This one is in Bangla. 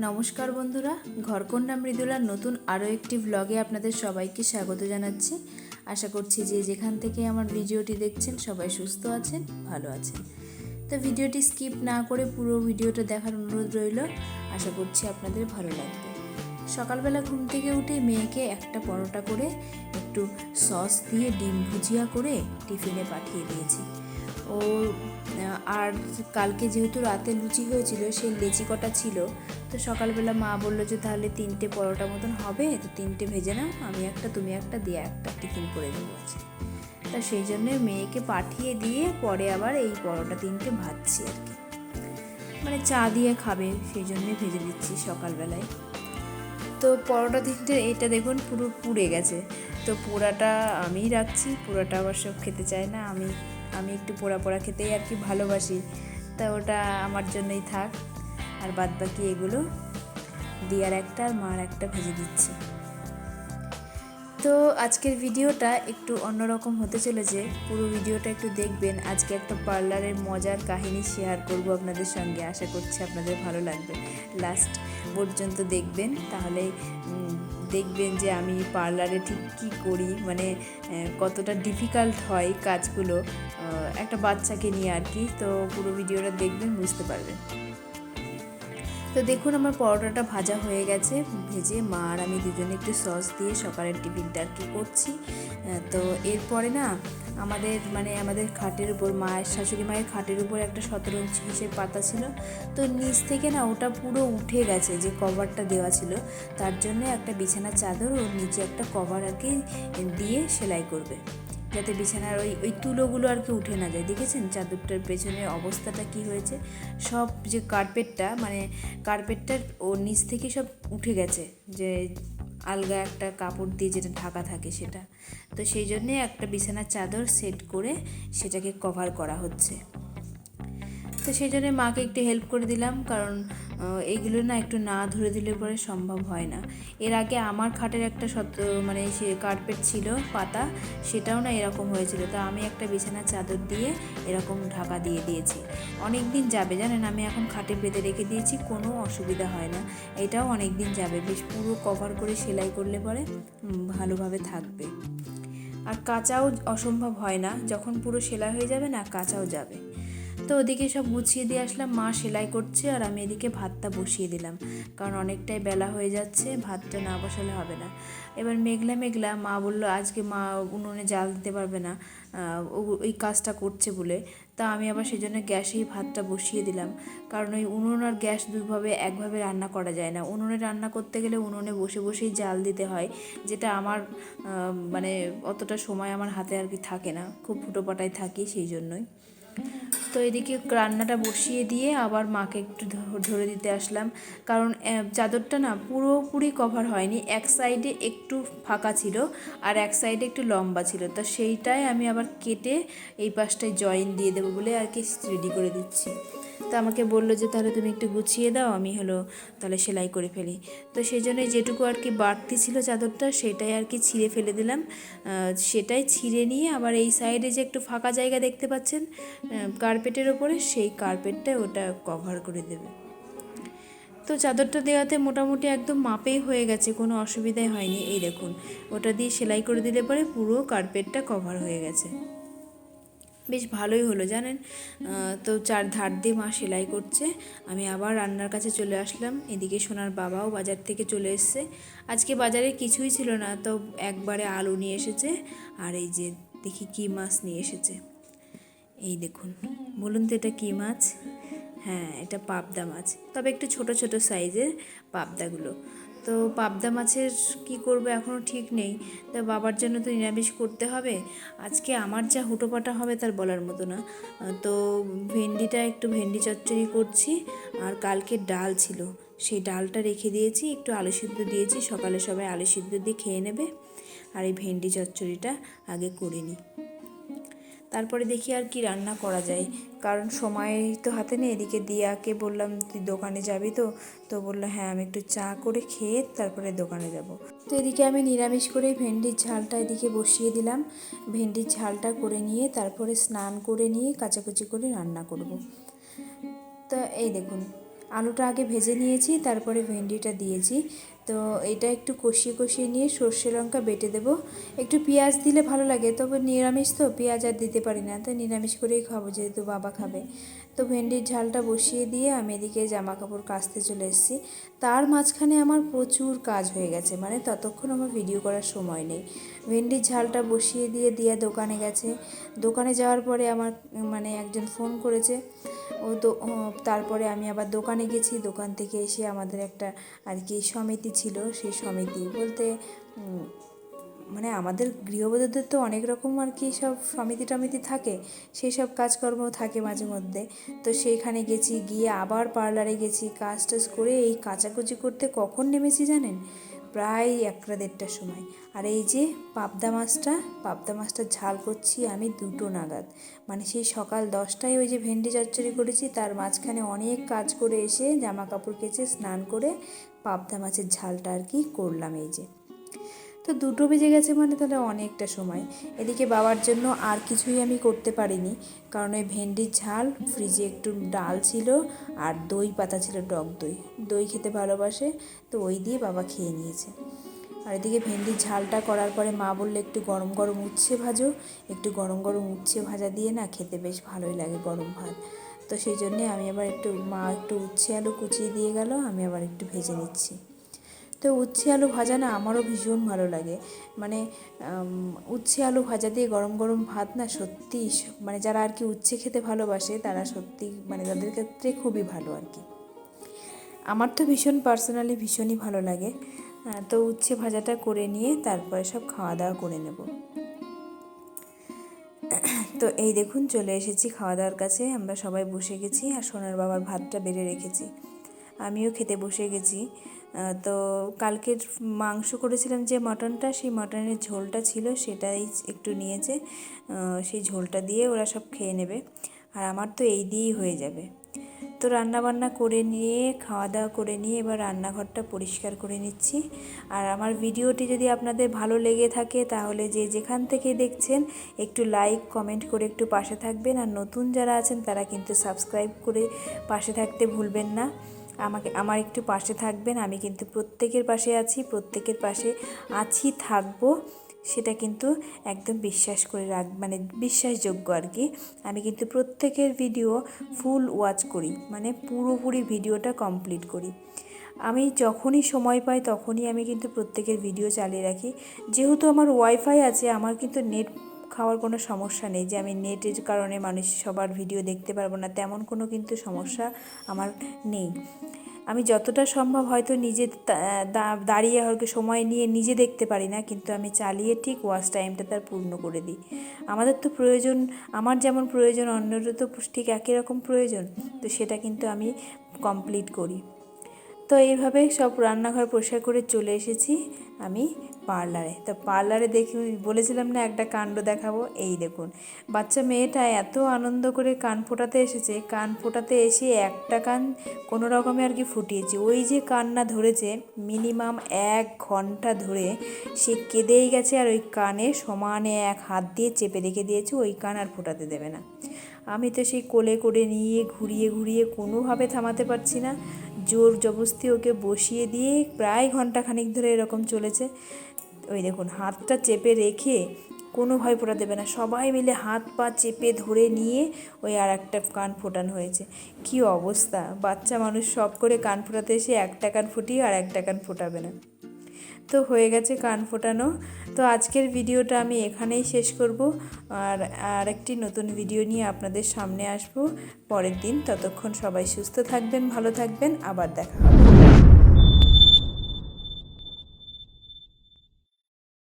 নমস্কার বন্ধুরা, ঘরকন্যা মৃদুলার নতুন আরও একটি ব্লগে আপনাদের সবাইকে স্বাগত জানাচ্ছি। আশা করছি যে যেখান থেকে আমার ভিডিওটি দেখছেন সবাই সুস্থ আছেন, ভালো আছেন। তো ভিডিওটি স্কিপ না করে পুরো ভিডিওটা দেখার অনুরোধ রইল। আশা করছি আপনাদের ভালো লাগবে। সকালবেলা ঘুম থেকে উঠে মেয়েকে একটা পরোটা করে একটু সস দিয়ে ডিম ভুজিয়া করে টিফিনে পাঠিয়ে দিয়েছি। ও আর কালকে যেহেতু রাতে লুচি হয়েছিল, সেই লেচি কটা ছিল। তো সকালবেলা মা বললো যে তাহলে 3টে পরোটা মতন হবে, তো 3টে ভেজে নাও, আমি একটা তুমি একটা দিয়ে একটা টিফিন করে দেবো আছে। তা সেই জন্যে মেয়েকে পাঠিয়ে দিয়ে পরে আবার এই পরোটা 3টে ভাজছি আর কি, মানে চা দিয়ে খাবে সেই জন্যে ভেজে দিচ্ছি সকালবেলায়। তো পরোটা 3টে এটা দেখুন পুরো পুড়ে গেছে। তো পোড়াটা আমিই রাখছি, পোড়াটা আবার সব খেতে চায় না। আমি একটু পোড়া পোড়া খেতেই আর কি ভালোবাসি, তা ওটা আমার জন্যই থাক। আর বাদবাকি এগুলো দিয়ার একটা আর মার একটা ভেজে দিচ্ছি। তো আজকের ভিডিওটা একটু অন্যরকম হতে চলেছে, পুরো ভিডিওটা একটু দেখবেন। আজকে একটা পার্লারের মজার কাহিনী শেয়ার করব আপনাদের সঙ্গে, আশা করছি আপনাদের ভালো লাগবে। লাস্ট পর্যন্ত দেখবেন, তাহলে দেখবেন যে আমি পার্লারে ঠিক কী করি, মানে কতটা ডিফিকাল্ট হয় কাজগুলো একটা বাচ্চাকে নিয়ে আর কি। তো পুরো ভিডিওটা দেখবেন, বুঝতে পারবেন। তো দেখুন আমার পরোটাটা ভাজা হয়ে গেছে, ভেজে মা আর আমি দুজনে একটু সস দিয়ে সকালের টিফিনটা আর কি করছি। তো এরপরে না আমাদের খাটের উপর, শাশুড়ি মায়ের খাটের উপর একটা শতরঞ্চির পাতা ছিল। তো নিচ থেকে না ওটা পুরো উঠে গেছে, যে কভারটা দেওয়া ছিল, তার জন্য একটা বিছানার চাদর ওর নিচে একটা কভার আর কি দিয়ে সেলাই করবে, যাতে বিছানার ওই তুলোগুলো আর কি উঠে না যায়। দেখেছেন চাদরটার পেছনের অবস্থাটা কি হয়েছে, সব যে কার্পেটটার ওর নিচ থেকে সব উঠে গেছে, যে আলগা একটা কাপড় দিয়ে যেটা ঢাকা থাকে সেটা। তো সেই জন্যে একটা বিছানার চাদর সেট করে সেটাকে কভার করা হচ্ছে। তো সেই জন্য মাকে একটু হেল্প করে দিলাম, কারণ এইগুলো না একটু না ধরে দিলে পরে সম্ভব হয় না। এর আগে আমার খাটের একটা সে কার্পেট ছিল পাতা, সেটাও না এরকম হয়েছিল। তো আমি একটা বিছানার চাদর দিয়ে এরকম ঢাকা দিয়ে দিয়েছি। অনেক দিন যাবে জানেন, আমি এখন খাটে বেঁধে রেখে দিয়েছি, কোনো অসুবিধা হয় না। এটাও অনেক দিন যাবে, বেশ পুরো কভার করে সেলাই করলে পরে ভালোভাবে থাকবে। আর কাচাও অসম্ভব হয় না, যখন পুরো সেলাই হয়ে যাবে না কাচাও যাবে। তো ওদিকে সব গুছিয়ে দিয়ে আসলাম, মা সেলাই করছে আর আমি এদিকে ভাতটা বসিয়ে দিলাম, কারণ অনেকটাই বেলা হয়ে যাচ্ছে, ভাতটা না বসালে হবে না। এবার মেঘলা মেঘলা, মা বললো আজকে মা উনুনে জাল দিতে পারবে না ওই কাজটা করছে বলে। তা আমি আবার সেই জন্য গ্যাসেই ভাতটা বসিয়ে দিলাম, কারণ ওই উনুন আর গ্যাস একভাবে রান্না করা যায় না। উনুনে রান্না করতে গেলে উনুনে বসে বসেই জাল দিতে হয়, যেটা আমার অতটা সময় আমার হাতে আর কি থাকে না, খুব ফুটোপাটায় থাকি সেই জন্যই। তো এদিকে রান্নাটা বসিয়ে দিয়ে আবার মাকে একটু ধরে দিতে আসলাম, কারণ চাদরটা না পুরোপুরি কভার হয়নি, এক সাইডে একটু ফাঁকা ছিল আর এক সাইডে একটু লম্বা ছিল। তো সেইটাই আমি আবার কেটে এই পাশটায় জয়েন দিয়ে দেবো বলে আর কি রেডি করে দিচ্ছি। তো আমাকে বললো যে তাহলে তুমি একটু গুছিয়ে দাও, আমি তাহলে সেলাই করে ফেলি। তো সেই জন্য যেটুকু আর কি বাড়তি ছিল চাদরটা, সেটাই আর কি ছিঁড়ে ফেলে দিলাম। সেটাই ছিঁড়ে নিয়ে আবার এই সাইডে যে একটু ফাঁকা জায়গা দেখতে পাচ্ছেন কার্পেটের ওপরে, সেই কার্পেটটায় ওটা কভার করে দেবে। তো চাদরটা দেওয়াতে মোটামুটি একদম মাপেই হয়ে গেছে, কোনো অসুবিধাই হয়নি। এই দেখুন, ওটা দিয়ে সেলাই করে দিলে পরে পুরো কার্পেটটা কভার হয়ে গেছে, বেশ ভালোই হলো জানেন। তো ধার দিয়ে মা সেলাই করছে, আমি আবার রান্নার কাছে চলে আসলাম। এদিকে সোনার বাবাও বাজার থেকে চলে এসছে। আজকে বাজারে কিছুই ছিল না, তো একবারে আলু নিয়ে এসেছে, আর এই যে দেখি কী মাছ নিয়ে এসেছে। এই দেখুন, বলুন তো এটা কী মাছ? হ্যাঁ, এটা পাবদা মাছ, তবে একটু ছোট ছোট সাইজের পাবদাগুলো। তো পাবদা মাছের কি করব এখনও ঠিক নেই, তা বাবার জন্য তো নিরামিষ করতে হবে। আজকে আমার যা হুটোপাটা হবে তার বলার মতো না। তো ভেন্ডি চচ্চড়ি করছি, আর কালকে ডাল ছিল, সেই ডালটা রেখে দিয়েছি, একটু আলু সিদ্ধ দিয়েছি, সকালে সবাই আলু সিদ্ধ দিয়ে খেয়ে নেবে। আর এই ভেন্ডি চচ্চড়িটা আগে করে নিই, তারপরে দেখি আর কি রান্না করা যায়, কারণ সময় তো হাতে নেই। এদিকে দিয়াকে বললাম তুই দোকানে যাবি তো বললো হ্যাঁ, আমি একটু চা করে খেয়ে তারপরে দোকানে যাব। তো এদিকে আমি নিরামিষ করে ভেন্ডির ঝালটা এদিকে বসিয়ে দিলাম। ভেন্ডির ঝালটা করে নিয়ে তারপরে স্নান করে নিয়ে কাচাকুচি করে রান্না করব। তো এই দেখুন, আলুটা আগে ভেজে নিয়েছি, তারপরে ভেন্ডিটা দিয়েছি। তো এটা একটু কষিয়ে কষিয়ে নিয়ে সর্ষে লঙ্কা বেটে দেবো। একটু পেঁয়াজ দিলে ভালো লাগে, তবে নিরামিষ তো পেঁয়াজ আর দিতে পারি না, তো নিরামিষ করেই খাবো যেহেতু বাবা খাবে। তো ভেন্ডির ঝালটা বসিয়ে দিয়ে আমি এদিকে জামা কাপড় কাচতে চলে এসেছি। তার মাঝখানে আমার প্রচুর কাজ হয়ে গেছে, মানে ততক্ষণ আমার ভিডিও করার সময় নেই। ভেন্ডির ঝালটা বসিয়ে দিয়ে দিয়া দোকানে গেছে। দোকানে যাওয়ার পরে আমার মানে একজন ফোন করেছে। তারপরে আমি আবার দোকানে গেছি। দোকান থেকে এসে আমাদের একটা আর কি সমিতি ছিল, সেই সমিতি বলতে মানে আমাদের গৃহবধূদের তো অনেক রকম আর কি সব সমিতি টমিতি থাকে, সেই সব কাজকর্ম থাকে মাঝে মধ্যে। তো সেইখানে গেছি, গিয়ে আবার পার্লারে গেছি, কাজ টাজ করে এই কাচাকুচি করতে কখন নেমেছি জানেন? প্রায় 1টা 1:30টার সময়। আর এই যে পাবদা মাছটা ঝাল করছি আমি 2টো নাগাদ, মানে সেই সকাল 10টায় ওই যে ভেন্ডি চচ্চড়ি করেছি, তার মাঝখানে অনেক কাজ করে এসে জামা কাপড় কেচে স্নান করে পাবদা মাছের ঝালটা আর কি করলাম এই যে। তো 2টো বেজে গেছে, মানে তাহলে অনেকটা সময়। এদিকে বাবার জন্য আর কিছুই আমি করতে পারিনি, কারণ ওই ভেন্ডির ঝাল, ফ্রিজে একটু ডাল ছিল আর দই পাতা ছিল, টক দই, দই খেতে ভালোবাসে, তো ওই দিয়ে বাবা খেয়ে নিয়েছে। আর এদিকে ভেন্ডির ঝালটা করার পরে মা বললে একটু গরম গরম উচ্ছে ভাজো। একটু গরম গরম উচ্ছে ভাজা দিয়ে না খেতে বেশ ভালোই লাগে গরম ভাত। তো সেই জন্যে আমি আবার মা একটু উচ্ছে আলু কুচিয়ে দিয়ে গেল, আমি আবার একটু ভেজে নিচ্ছি। তো উচ্ছে আলু ভাজা না আমারও ভীষণ ভালো লাগে, মানে উচ্ছে আলু ভাজা দিয়ে গরম গরম ভাত না সত্যি, মানে যারা আর কি উচ্ছে খেতে ভালোবাসে তারা সত্যি মানে তাদের ক্ষেত্রে খুবই ভালো আর কি। আমার তো ভীষণ পার্সোনালি ভীষণই ভালো লাগে। তো উচ্ছে ভাজাটা করে নিয়ে তারপরে সব খাওয়া দাওয়া করে নেব। তো এই দেখুন চলে এসেছি খাওয়া দাওয়ার কাছে, আমরা সবাই বসে গেছি আর সোনার বাবার ভাতটা বেড়ে রেখেছি, আমিও খেতে বসে গেছি। তো কালকের মাংস করেছিলাম যে মটনটা, সেই মটনের ঝোলটা ছিল, সেটাই একটু নিয়েছে, সেই ঝোলটা দিয়ে ওরা সব খেয়ে নেবে, আর আমার তো এই দিয়েই হয়ে যাবে। তো রান্নাবান্না করে নিয়ে খাওয়া দাওয়া করে নিয়ে এবার রান্নাঘরটা পরিষ্কার করে নিচ্ছি। আর আমার ভিডিওটি যদি আপনাদের ভালো লেগে থাকে তাহলে যে যেখান থেকে দেখছেন একটু লাইক কমেন্ট করে একটু পাশে থাকবেন, আর নতুন যারা আছেন তারা কিন্তু সাবস্ক্রাইব করে পাশে থাকতে ভুলবেন না। আমার একটু পাশে থাকবেন, আমি কিন্তু প্রত্যেকের পাশে আছি, প্রত্যেকের পাশে আছি থাকবো, সেটা কিন্তু একদম বিশ্বাস করে মানে বিশ্বাসযোগ্য আর কি। আমি কিন্তু প্রত্যেকের ভিডিও ফুল ওয়াচ করি, মানে পুরোপুরি ভিডিওটা কমপ্লিট করি। আমি যখনই সময় পাই তখনই আমি কিন্তু প্রত্যেকের ভিডিও চালিয়ে রাখি। যেহেতু আমার ওয়াইফাই আছে, আমার কিন্তু নেট খাওয়ার কোনো সমস্যা নেই যে আমি নেটের কারণে মানুষ সবার ভিডিও দেখতে পারবো না, তেমন কোনো কিন্তু সমস্যা আমার নেই। আমি যতটা সম্ভব হয়তো নিজে দাঁড়িয়ে হয়তো সময় নিয়ে নিজে দেখতে পারি না, কিন্তু আমি চালিয়ে ঠিক ওয়াচ টাইমটা তার পূর্ণ করে দিই। আমাদের তো প্রয়োজন, আমার যেমন প্রয়োজন অন্যরও তো ঠিক একই রকম প্রয়োজন, তো সেটা কিন্তু আমি কমপ্লিট করি। তো এইভাবে সব রান্নাঘর পরিষ্কার করে চলে এসেছি আমি পার্লারে। তো পার্লারে দেখি, বলেছিলাম না একটা কাণ্ড দেখাবো, এই দেখুন বাচ্চা মেয়েটা এত আনন্দ করে কান ফোটাতে এসেছে, কান ফোটাতে এসে একটা কান কোনো রকমে আর কি ফুটিয়েছে, ওই যে কান্না ধরেছে মিনিমাম 1 ঘন্টা ধরে সে কেঁদেই গেছে, আর ওই কানে সমানে এক হাত দিয়ে চেপে রেখে দিয়েছে, ওই কান আর ফোটাতে দেবে না। আমি তো সেই কোলে করে নিয়ে ঘুরিয়ে ঘুরিয়ে কোনোভাবে থামাতে পারছি না, জোর জবরদস্তি ওকে বসিয়ে দিয়ে প্রায় ঘন্টাখানিক ধরে এরকম চলেছে। ওই দেখুন হাতটা চেপে রেখে কোনো ভয় ফোটা দেবে না, সবাই মিলে হাত পা চেপে ধরে নিয়ে ওই আর একটা কান ফোটানো হয়েছে। কি অবস্থা, বাচ্চা মানুষ শখ করে কান ফোটাতে এসে একটা কান ফুটিয়ে আর একটা কান ফোটাবে না। তো হয়ে গেছে কান ফোটানো। তো আজকের ভিডিওটা আমি এখানেই শেষ করব, আর একটি নতুন ভিডিও নিয়ে আপনাদের সামনে আসব পরের দিন। ততক্ষণ সবাই সুস্থ থাকবেন, ভালো থাকবেন, আবার দেখা হবে।